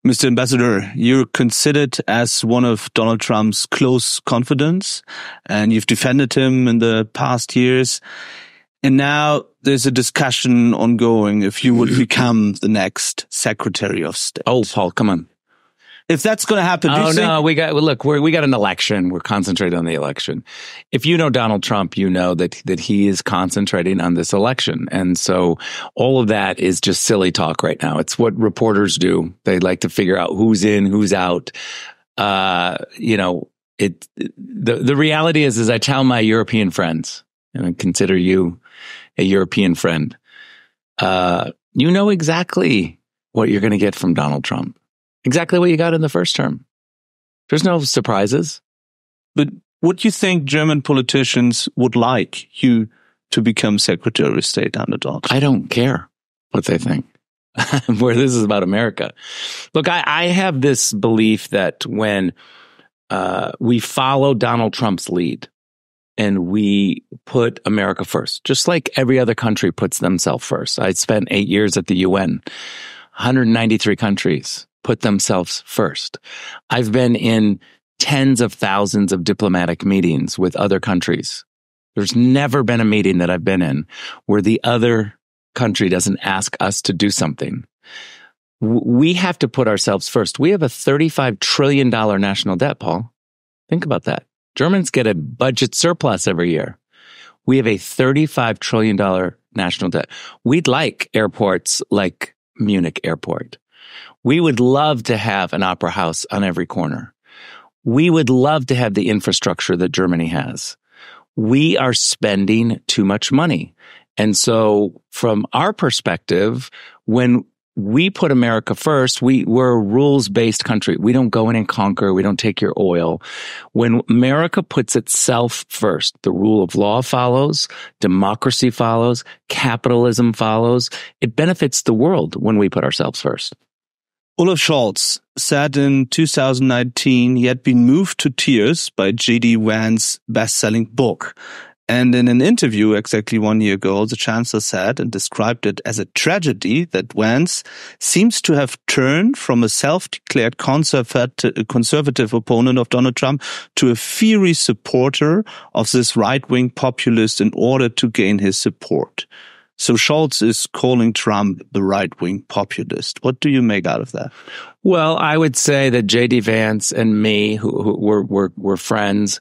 Mr. Ambassador, you're considered as one of Donald Trump's close confidants, and you've defended him in the past years. And now there's a discussion ongoing if you would become the next Secretary of State. Oh, Paul, come on. If that's going to happen, we got an election. We're concentrated on the election. If you know Donald Trump, you know that he is concentrating on this election. And so all of that is just silly talk right now. It's what reporters do. They like to figure out who's in, who's out. The reality is I tell my European friends, and I consider you a European friend, you know exactly what you're going to get from Donald Trump. Exactly what you got in the first term. There's no surprises. But would you think German politicians would like you to become Secretary of State under Donald Trump? I don't care what they think. Where this is about America. Look, I have this belief that when we follow Donald Trump's lead and we put America first, just like every other country puts themselves first. I spent 8 years at the UN, 193 countries put themselves first. I've been in tens of thousands of diplomatic meetings with other countries. There's never been a meeting that I've been in where the other country doesn't ask us to do something. We have to put ourselves first. We have a $35 trillion national debt, Paul. Think about that. Germans get a budget surplus every year. We have a $35 trillion national debt. We'd like airports like Munich Airport. We would love to have an opera house on every corner. We would love to have the infrastructure that Germany has. We are spending too much money. And so from our perspective, when we put America first, we're a rules-based country. We don't go in and conquer. We don't take your oil. When America puts itself first, the rule of law follows, democracy follows, capitalism follows. It benefits the world when we put ourselves first. Olaf Scholz said in 2019 he had been moved to tears by J.D. Vance's best-selling book. And in an interview exactly 1 year ago, the Chancellor said and described it as a tragedy that Vance seems to have turned from a self-declared conservative opponent of Donald Trump to a fiery supporter of this right-wing populist in order to gain his support. So Scholz is calling Trump the right-wing populist. What do you make out of that? Well, I would say that J.D. Vance and me, who we're friends,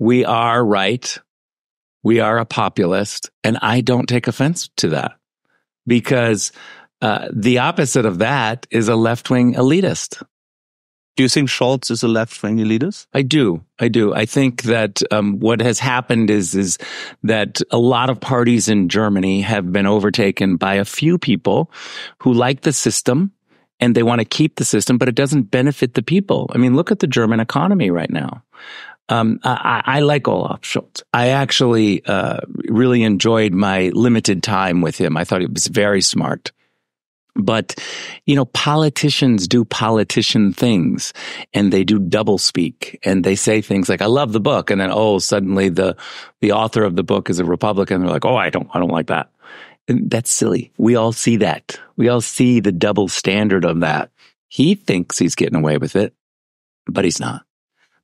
we are right. We are a populist, and I don't take offense to that because the opposite of that is a left-wing elitist. Do you think Scholz is a left-wing elitist? I do. I think that what has happened is that a lot of parties in Germany have been overtaken by a few people who like the system and they want to keep the system, but it doesn't benefit the people. I mean, look at the German economy right now. I like Olaf Scholz. I actually really enjoyed my limited time with him. I thought he was very smart. But, politicians do politician things and they do doublespeak and they say things like, I love the book. And then, suddenly the author of the book is a Republican. They're like, I don't like that. And that's silly. We all see that. We all see the double standard of that. He thinks he's getting away with it, but he's not.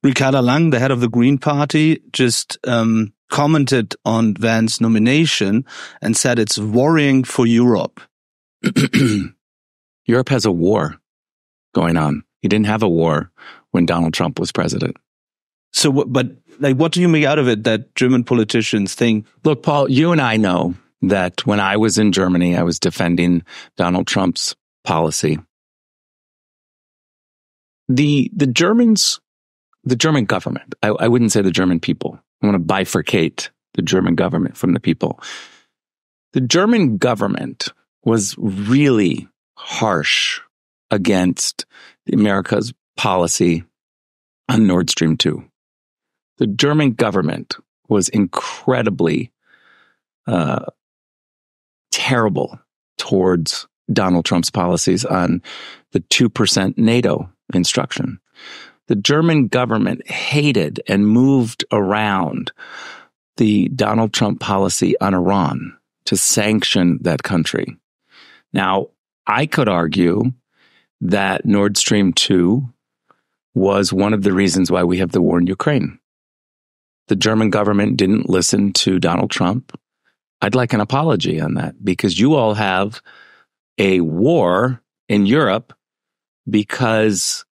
Ricarda Lang, the head of the Green Party, just commented on Vance's nomination and said it's worrying for Europe. Europe has a war going on. He didn't have a war when Donald Trump was president. So, what do you make out of it that German politicians think? Look, Paul, you and I know that when I was in Germany, I was defending Donald Trump's policy. The German government, I wouldn't say the German people. I want to bifurcate the German government from the people. The German government was really harsh against America's policy on Nord Stream 2. The German government was incredibly terrible towards Donald Trump's policies on the 2% NATO instruction. The German government hated and moved around the Donald Trump policy on Iran to sanction that country. Now, I could argue that Nord Stream 2 was one of the reasons why we have the war in Ukraine. The German government didn't listen to Donald Trump. I'd like an apology on that, because you all have a war in Europe because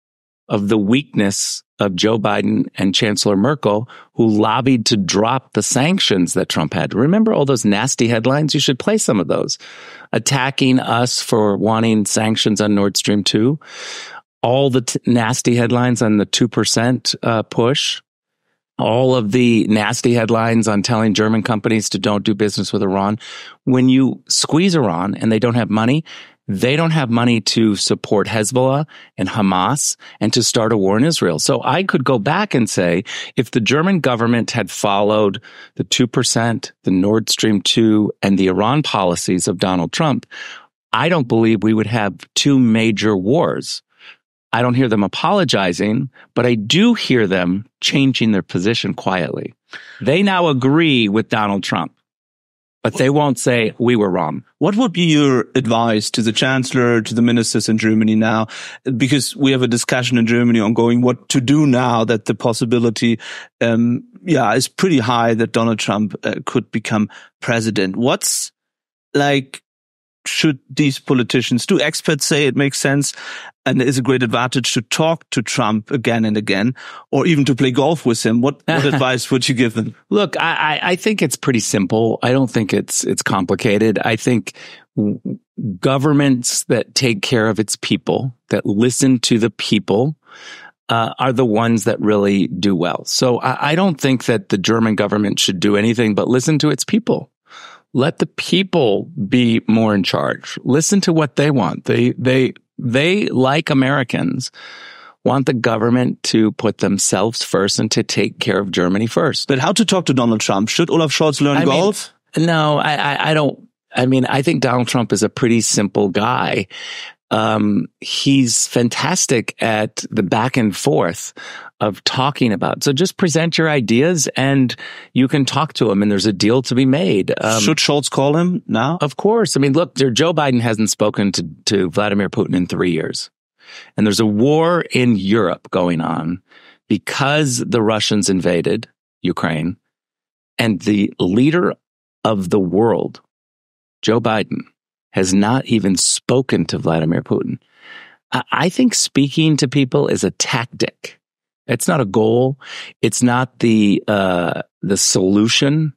of the weakness of Joe Biden and Chancellor Merkel, who lobbied to drop the sanctions that Trump had. Remember all those nasty headlines? You should play some of those. Attacking us for wanting sanctions on Nord Stream 2. All the nasty headlines on the 2% push. All of the nasty headlines on telling German companies to don't do business with Iran. When you squeeze Iran and they don't have money to support Hezbollah and Hamas and to start a war in Israel. So I could go back and say, if the German government had followed the 2%, the Nord Stream 2, and the Iran policies of Donald Trump, I don't believe we would have two major wars. I don't hear them apologizing, but I do hear them changing their position quietly. They now agree with Donald Trump, but they won't say we were wrong. What would be your advice to the chancellor, to the ministers in Germany now? Because we have a discussion in Germany ongoing what to do now that the possibility, is pretty high that Donald Trump could become president. What's should these politicians do? Experts say it makes sense and is a great advantage to talk to Trump again and again, or even to play golf with him. What advice would you give them? Look, I think it's pretty simple. I don't think it's complicated. I think governments that take care of its people, that listen to the people, are the ones that really do well. So I don't think that the German government should do anything but listen to its people. Let the people be more in charge. Listen to what they want. They like Americans, want the government to put themselves first and to take care of Germany first. But how to talk to Donald Trump? Should Olaf Scholz learn golf? No, I don't. I mean, I think Donald Trump is a pretty simple guy. He's fantastic at the back and forth of talking about. So just present your ideas and you can talk to him and there's a deal to be made. Should Scholz call him now? Of course. I mean, look, Joe Biden hasn't spoken to Vladimir Putin in 3 years. And there's a war in Europe going on because the Russians invaded Ukraine, and the leader of the world, Joe Biden, has not even spoken to Vladimir Putin. I think speaking to people is a tactic. It's not a goal. It's not the solution,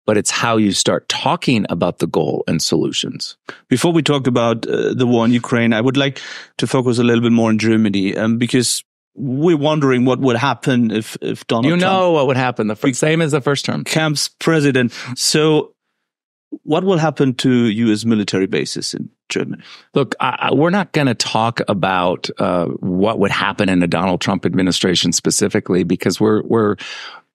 but it's how you start talking about the goal and solutions. Before we talk about the war in Ukraine, I would like to focus a little bit more on Germany, because we're wondering what would happen if Donald Trump... You know what would happen. Same as the first term. Becomes president. So what will happen to U.S. military bases in Germany? Look, we're not going to talk about what would happen in a Donald Trump administration specifically, because we're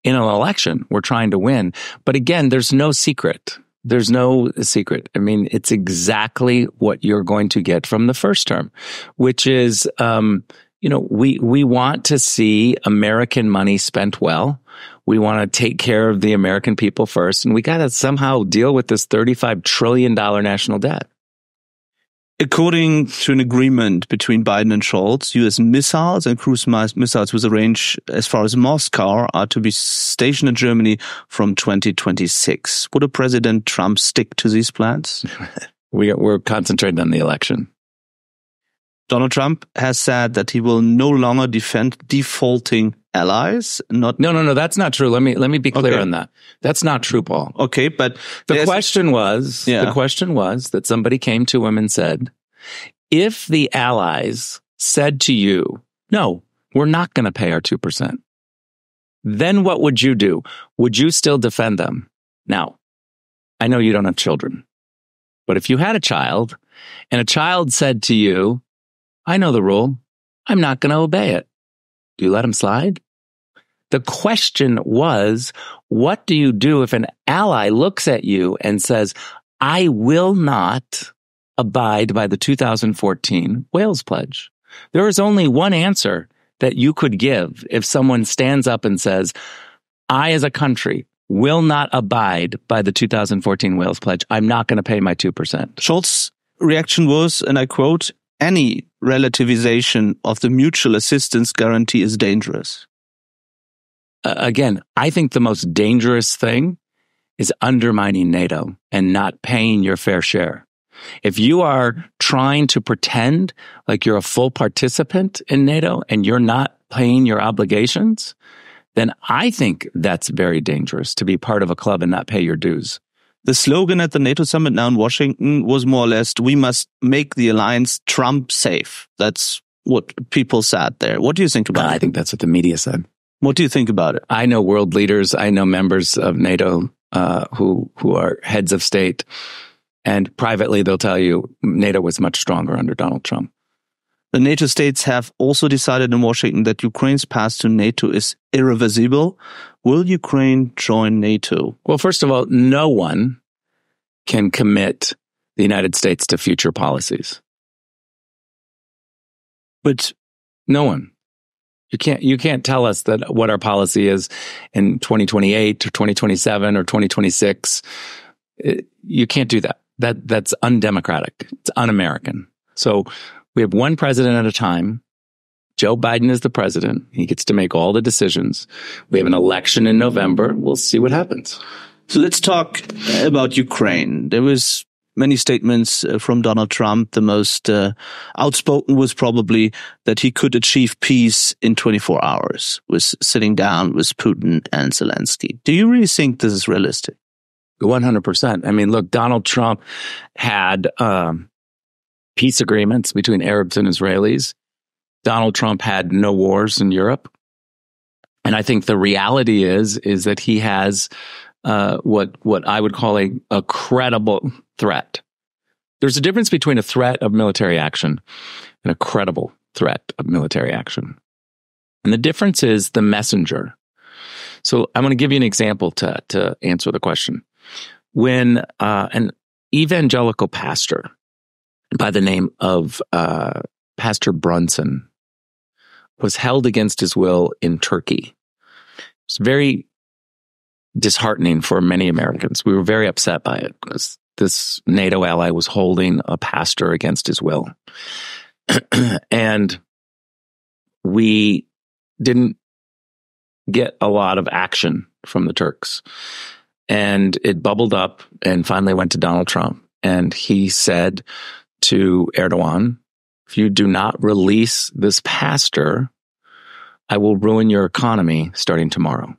in an election. We're trying to win. But again, there's no secret. There's no secret. I mean, it's exactly what you're going to get from the first term, which is, we want to see American money spent well. We want to take care of the American people first, and we got to somehow deal with this $35 trillion national debt. According to an agreement between Biden and Scholz, U.S. missiles and cruise missiles with a range as far as Moscow are to be stationed in Germany from 2026. Would President Trump stick to these plans? We're concentrated on the election. Donald Trump has said that he will no longer defend defaulting allies. No, that's not true. Let me be clear on that. That's not true, Paul. Okay, but the question was that somebody came to him and said, if the allies said to you, no, we're not going to pay our 2%, then what would you do? Would you still defend them? Now, I know you don't have children, but if you had a child and a child said to you, I know the rule, I'm not going to obey it, do you let him slide? The question was, what do you do if an ally looks at you and says, I will not abide by the 2014 Wales Pledge? There is only one answer that you could give if someone stands up and says, I as a country will not abide by the 2014 Wales Pledge. I'm not going to pay my 2%. Scholz's reaction was, and I quote, any relativization of the mutual assistance guarantee is dangerous? Again, I think the most dangerous thing is undermining NATO and not paying your fair share. If you are trying to pretend like you're a full participant in NATO and you're not paying your obligations, then I think that's very dangerous, to be part of a club and not pay your dues. The slogan at the NATO summit now in Washington was more or less, we must make the alliance Trump safe. That's what people said there. What do you think about it? I think that's what the media said. What do you think about it? I know world leaders. I know members of NATO who are heads of state. And privately, they'll tell you NATO was much stronger under Donald Trump. The NATO states have also decided in Washington that Ukraine's path to NATO is irreversible. Will Ukraine join NATO? Well, first of all, no one can commit the United States to future policies. But no one. You can't tell us that what our policy is in 2028 or 2027 or 2026. You can't do that. That's undemocratic. It's un-American. So we have one president at a time. Joe Biden is the president. He gets to make all the decisions. We have an election in November. We'll see what happens. So let's talk about Ukraine. There was many statements from Donald Trump. The most outspoken was probably that he could achieve peace in 24 hours with sitting down with Putin and Zelensky. Do you really think this is realistic? 100%. I mean, look, Donald Trump had peace agreements between Arabs and Israelis. Donald Trump had no wars in Europe. And I think the reality is that he has what I would call a credible threat. There's a difference between a threat of military action and a credible threat of military action. And the difference is the messenger. So I'm going to give you an example to answer the question. When an evangelical pastor by the name of Pastor Brunson was held against his will in Turkey, it's very disheartening for many Americans. We were very upset by it because this NATO ally was holding a pastor against his will. And we didn't get a lot of action from the Turks. And it bubbled up and finally went to Donald Trump. And he said to Erdogan, if you do not release this pastor, I will ruin your economy starting tomorrow.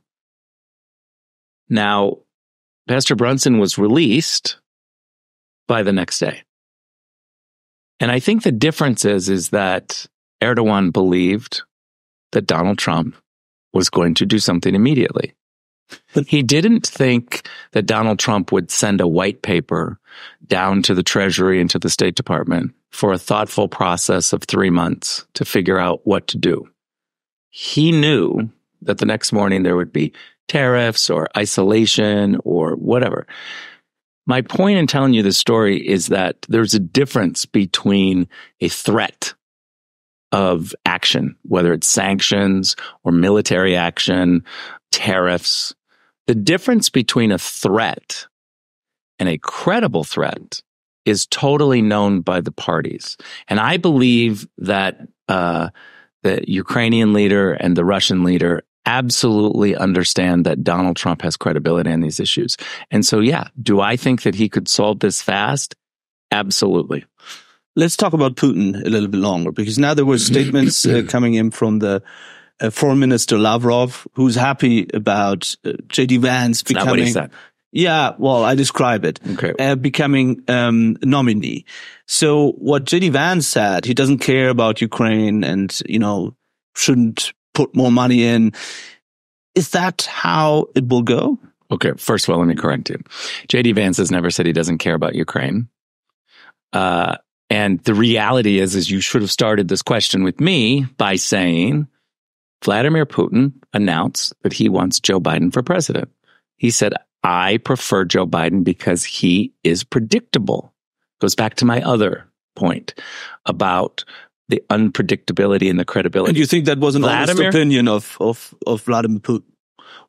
Now, Pastor Brunson was released by the next day. And I think the difference is that Erdogan believed that Donald Trump was going to do something immediately. But he didn't think that Donald Trump would send a white paper down to the Treasury and to the State Department for a thoughtful process of 3 months to figure out what to do. He knew that the next morning there would be tariffs or isolation or whatever. My point in telling you this story is that there's a difference between a threat of action, whether it's sanctions or military action, tariffs. The difference between a threat and a credible threat is totally known by the parties. And I believe that the Ukrainian leader and the Russian leader absolutely understand that Donald Trump has credibility on these issues. And so, yeah, do I think that he could solve this fast? Absolutely. Let's talk about Putin a little bit longer, because now there were statements coming in from the Foreign Minister Lavrov, who's happy about J.D. Vance becoming... Not what he said. Yeah, well, I describe it. Okay. Becoming nominee. So what J.D. Vance said, he doesn't care about Ukraine and, shouldn't put more money in. Is that how it will go? Okay, first of all, let me correct you. J.D. Vance has never said he doesn't care about Ukraine. And the reality is you should have started this question with me by saying Vladimir Putin announced that he wants Joe Biden for president. He said, I prefer Joe Biden because he is predictable. Goes back to my other point about the unpredictability and the credibility. And you think that was an honest opinion of Vladimir Putin?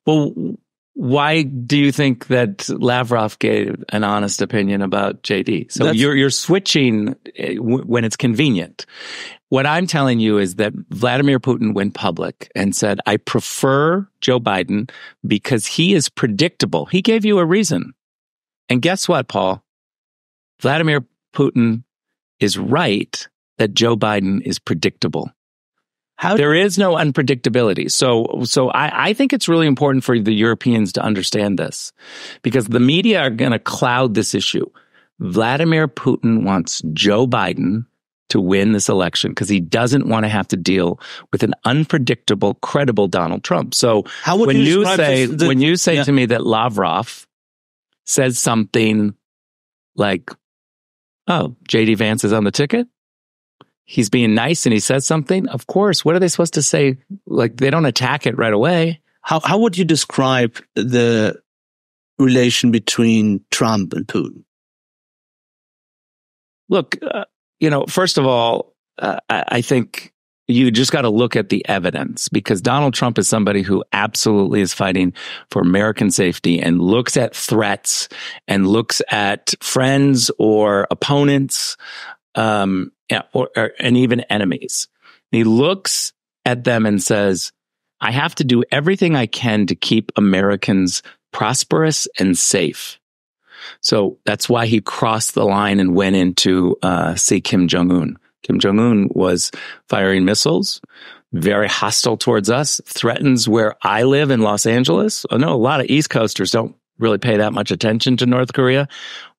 Well, Why do you think that Lavrov gave an honest opinion about JD? So you're switching when it's convenient. What I'm telling you is that Vladimir Putin went public and said, I prefer Joe Biden because he is predictable. He gave you a reason. And guess what, Paul? Vladimir Putin is right that Joe Biden is predictable. There is no unpredictability. So I think it's really important for the Europeans to understand this, because the media are going to cloud this issue. Vladimir Putin wants Joe Biden to win this election because he doesn't want to have to deal with an unpredictable, credible Donald Trump. So when you say to me that Lavrov says something like, oh, JD Vance is on the ticket, he's being nice and he says something, of course, what are they supposed to say? Like, they don't attack it right away. How would you describe the relation between Trump and Putin? Look, first of all, I think you just got to look at the evidence, because Donald Trump is somebody who absolutely is fighting for American safety and looks at threats and looks at friends or opponents, and even enemies. He looks at them and says, I have to do everything I can to keep Americans prosperous and safe. So that's why he crossed the line and went in to see Kim Jong-un. Kim Jong-un was firing missiles, very hostile towards us, threatens where I live in Los Angeles. I know a lot of East Coasters don't really pay that much attention to North Korea.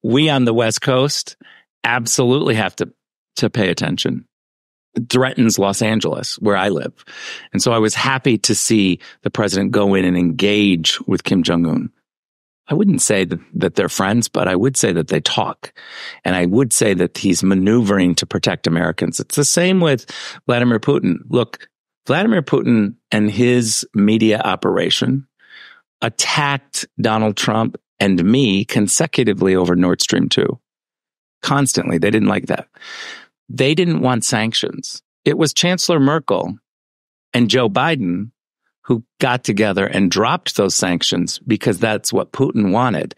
We on the West Coast absolutely have to pay attention. It threatens Los Angeles, where I live. And so I was happy to see the president go in and engage with Kim Jong-un. I wouldn't say that they're friends, but I would say that they talk. And I would say that he's maneuvering to protect Americans. It's the same with Vladimir Putin. Look, Vladimir Putin and his media operation attacked Donald Trump and me consecutively over Nord Stream 2. Constantly. They didn't like that. They didn't want sanctions. It was Chancellor Merkel and Joe Biden who got together and dropped those sanctions because that's what Putin wanted.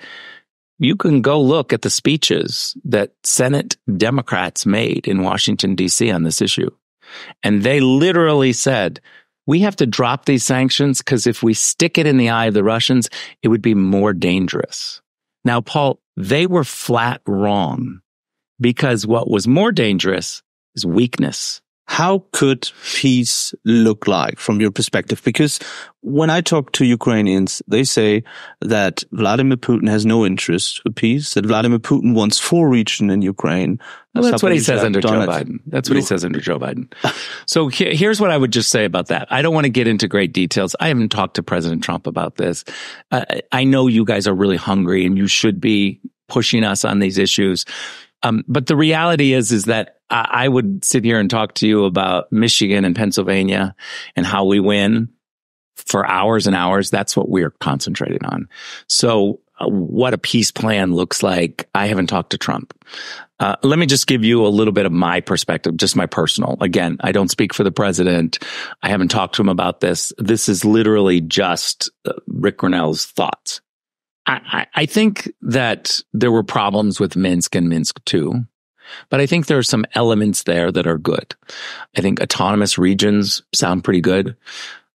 You can go look at the speeches that Senate Democrats made in Washington, D.C. on this issue. And they literally said, we have to drop these sanctions because if we stick it in the eye of the Russians, it would be more dangerous. Now, Paul, they were flat wrong, because what was more dangerous is weakness. How could peace look like from your perspective? Because when I talk to Ukrainians, they say that Vladimir Putin has no interest for peace, that Vladimir Putin wants full region in Ukraine. Well, that's what he says under Joe Biden. That's what he says under Joe Biden. So here's what I would just say about that. I don't want to get into great details. I haven't talked to President Trump about this. I know you guys are really hungry and you should be pushing us on these issues. But the reality is that I would sit here and talk to you about Michigan and Pennsylvania and how we win for hours and hours. That's what we're concentrating on. So what a peace plan looks like, I haven't talked to Trump. Let me just give you a little bit of my perspective, just my personal. Again, I don't speak for the president. I haven't talked to him about this. This is literally just Rick Grenell's thoughts. I think that there were problems with Minsk and Minsk II, but I think there are some elements there that are good. I think autonomous regions sound pretty good.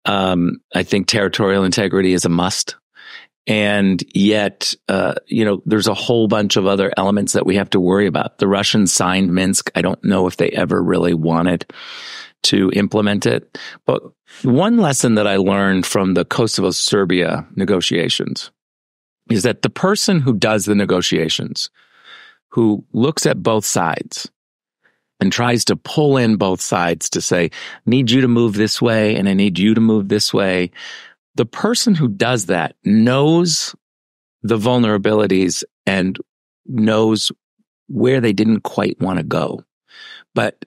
I think territorial integrity is a must. And yet, there's a whole bunch of other elements that we have to worry about. The Russians signed Minsk. I don't know if they ever really wanted to implement it. But one lesson that I learned from the Kosovo-Serbia negotiations is that the person who does the negotiations, who looks at both sides and tries to pull in both sides to say, need you to move this way and I need you to move this way, the person who does that knows the vulnerabilities and knows where they didn't quite want to go, but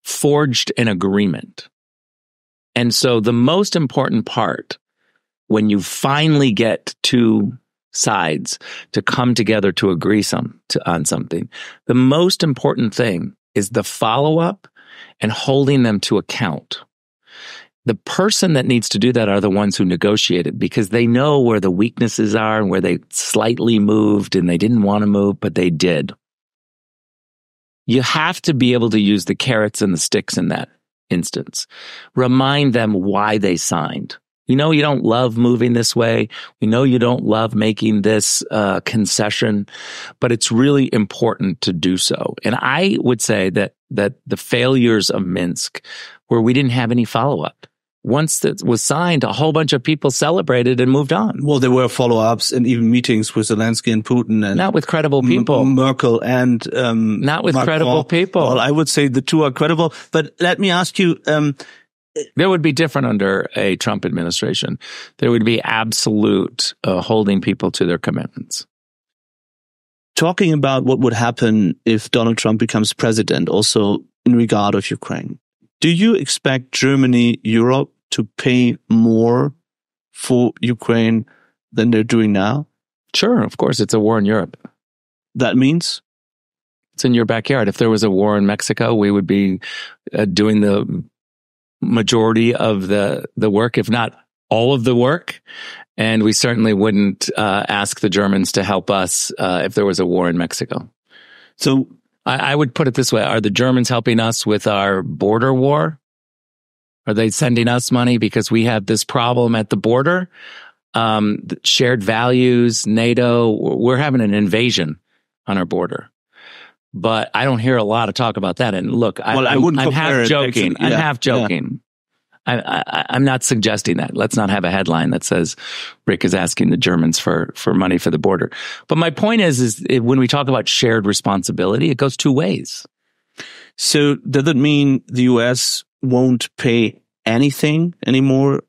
forged an agreement. And so the most important part, when you finally get two sides to come together to agree on something, the most important thing is the follow-up and holding them to account. the person that needs to do that are the ones who negotiated, because they know where the weaknesses are and where they slightly moved and they didn't want to move, but they did. You have to be able to use the carrots and the sticks in that instance. Remind them why they signed. We know you don't love moving this way. We know you don't love making this concession, but it's really important to do so. And I would say that the failures of Minsk, where we didn't have any follow-up, once that was signed, a whole bunch of people celebrated and moved on. Well, there were follow-ups and even meetings with Zelensky and Putin, and not with credible people. Merkel and not with Macron. Credible people. Well, I would say the two are credible. But let me ask you. There would be different under a Trump administration. There would be absolute holding people to their commitments. Talking about what would happen if Donald Trump becomes president, also in regard of Ukraine, do you expect Germany, Europe to pay more for Ukraine than they're doing now? Sure, of course. It's a war in Europe. That means? It's in your backyard. If there was a war in Mexico, we would be doing the majority of the work, if not all of the work. And we certainly wouldn't ask the Germans to help us if there was a war in Mexico. So I would put it this way. Are the Germans helping us with our border war? Are they sending us money because we have this problem at the border? Shared values, NATO, we're having an invasion on our border. But I don't hear a lot of talk about that. And look, I'm half joking. I'm half joking. I'm not suggesting that. Let's not have a headline that says Rick is asking the Germans for money for the border. But my point is when we talk about shared responsibility, it goes two ways. So does it mean the U.S. won't pay anything anymore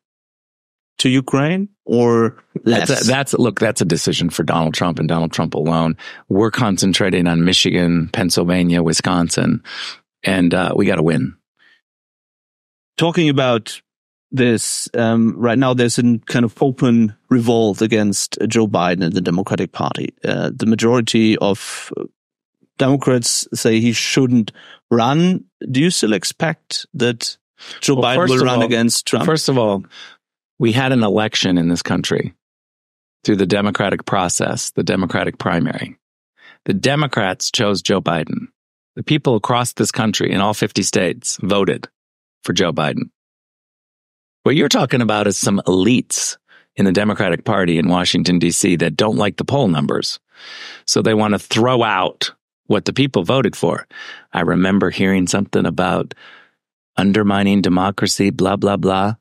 to Ukraine, or less? That's a decision for Donald Trump and Donald Trump alone. We're concentrating on Michigan, Pennsylvania, Wisconsin, and we got to win. Talking about this, right now there's a kind of open revolt against Joe Biden and the Democratic Party. The majority of Democrats say he shouldn't run. Do you still expect that Joe Biden will run against Trump? First of all, we had an election in this country through the democratic process, the democratic primary. The Democrats chose Joe Biden. The people across this country in all 50 states voted for Joe Biden. What you're talking about is some elites in the Democratic Party in Washington, D.C. that don't like the poll numbers. So they want to throw out what the people voted for. I remember hearing something about undermining democracy, blah, blah, blah.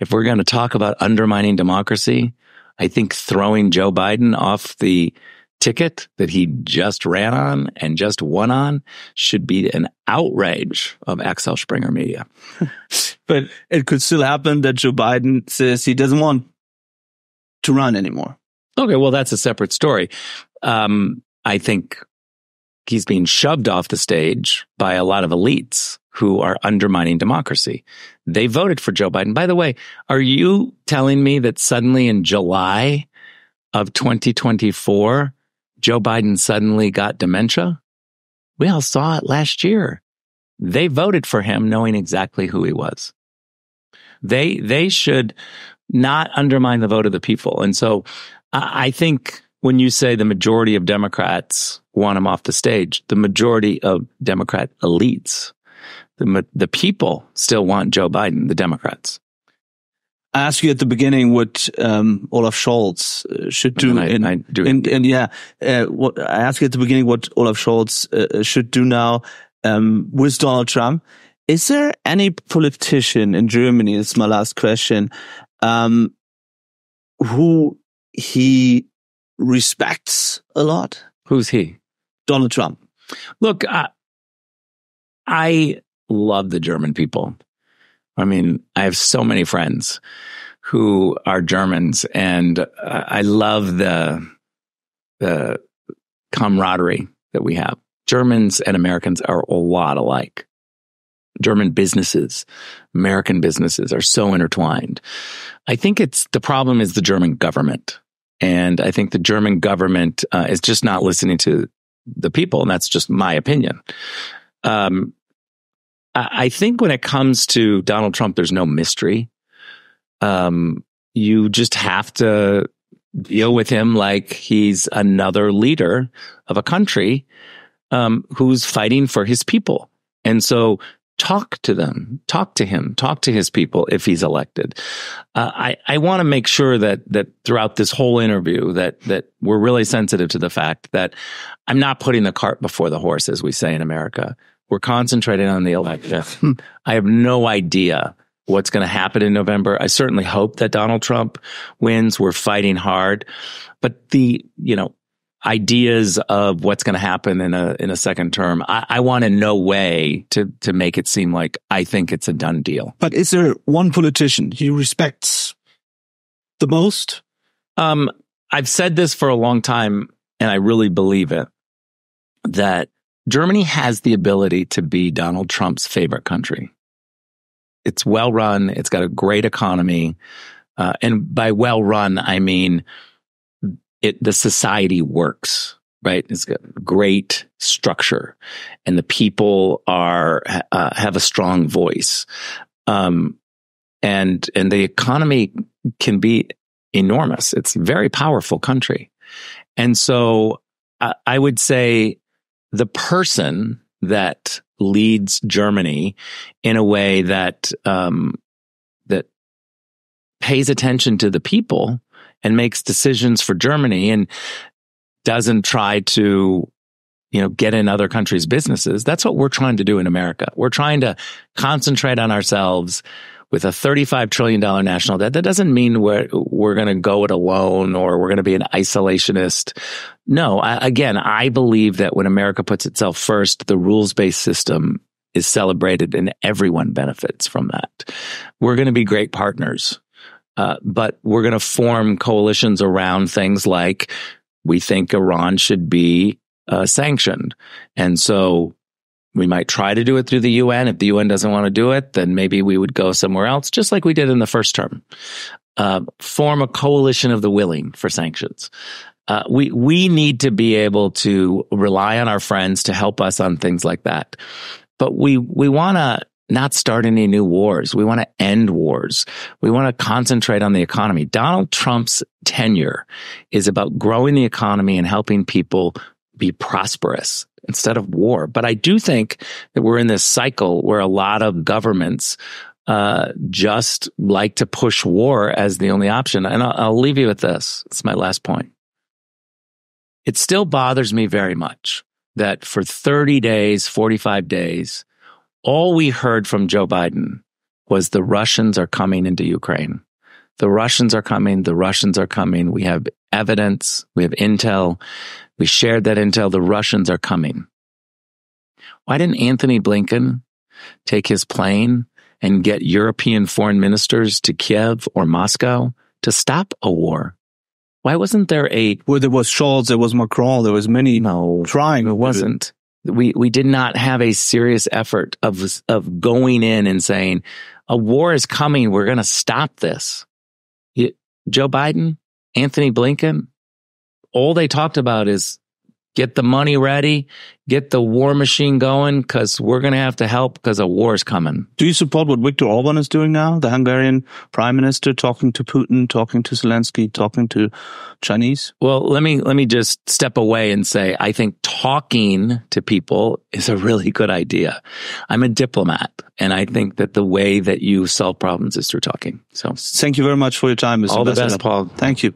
If we're going to talk about undermining democracy, I think throwing Joe Biden off the ticket that he just ran on and just won on should be an outrage of Axel Springer Media. But it could still happen that Joe Biden says he doesn't want to run anymore. Okay, well, that's a separate story. I think he's being shoved off the stage by a lot of elites who are undermining democracy. They voted for Joe Biden. By the way, are you telling me that suddenly in July of 2024, Joe Biden suddenly got dementia? We all saw it last year. They voted for him knowing exactly who he was. They should not undermine the vote of the people. And so I think when you say the majority of Democrats want him off the stage, the majority of Democrat elites, the people still want Joe Biden, the Democrats. I asked you at the beginning what Olaf Scholz should do. What I asked you at the beginning what Olaf Scholz should do now with Donald Trump. Is there any politician in Germany, this is my last question, who he respects a lot? Who's he? Donald Trump. Look, I love the German people. I mean, I have so many friends who are Germans, and I love the camaraderie that we have. Germans and Americans are a lot alike. German businesses, American businesses are so intertwined. I think the problem is the German government. And I think the German government is just not listening to the people, and that's just my opinion. I think when it comes to Donald Trump, there's no mystery. You just have to deal with him like he's another leader of a country who's fighting for his people. And so talk to them, talk to him, talk to his people if he's elected. I want to make sure that throughout this whole interview that we're really sensitive to the fact that I'm not putting the cart before the horse, as we say in America. We're concentrating on the election. I have no idea what's going to happen in November. I certainly hope that Donald Trump wins. We're fighting hard, but the ideas of what's going to happen in a second term, I want in no way to make it seem like I think it's a done deal. But is there one politician he respects the most? I've said this for a long time, and I really believe it, that Germany has the ability to be Donald Trump's favorite country. It's well run. It's got a great economy. And by well run, I mean the society works, right? It's got great structure, and the people have a strong voice. And the economy can be enormous. It's a very powerful country. And so I would say the person that leads Germany in a way that that pays attention to the people and makes decisions for Germany and doesn't try to, get in other countries' businesses. That's what we're trying to do in America. We're trying to concentrate on ourselves with a $35 trillion national debt. That doesn't mean we're going to go it alone or we're going to be an isolationist. No, I believe that when America puts itself first, the rules-based system is celebrated and everyone benefits from that. We're going to be great partners, but we're going to form coalitions around things like we think Iran should be sanctioned. And so we might try to do it through the UN. If the UN doesn't want to do it, then maybe we would go somewhere else, just like we did in the first term. Form a coalition of the willing for sanctions. We need to be able to rely on our friends to help us on things like that. But we want to not start any new wars. We want to end wars. We want to concentrate on the economy. Donald Trump's tenure is about growing the economy and helping people be prosperous instead of war. But I do think that we're in this cycle where a lot of governments just like to push war as the only option. And I'll leave you with this. It's my last point. It still bothers me very much that for 30 days, 45 days, all we heard from Joe Biden was the Russians are coming into Ukraine. The Russians are coming. The Russians are coming. We have evidence. We have intel. We shared that intel. The Russians are coming. Why didn't Anthony Blinken take his plane and get European foreign ministers to Kiev or Moscow to stop a war? Why wasn't there Well, there was Scholz, there was Macron, there was many trying. It wasn't. We did not have a serious effort of going in and saying, a war is coming. We're going to stop this. Joe Biden, Anthony Blinken, all they talked about is get the money ready, get the war machine going, because we're going to have to help because a war is coming. Do you support what Viktor Orban is doing now? The Hungarian prime minister talking to Putin, talking to Zelensky, talking to Chinese? Well, let me just step away and say, I think talking to people is a really good idea. I'm a diplomat, and I think that the way that you solve problems is through talking. So thank you very much for your time, Mr. All the Ambassador. best, Paul. Thank you.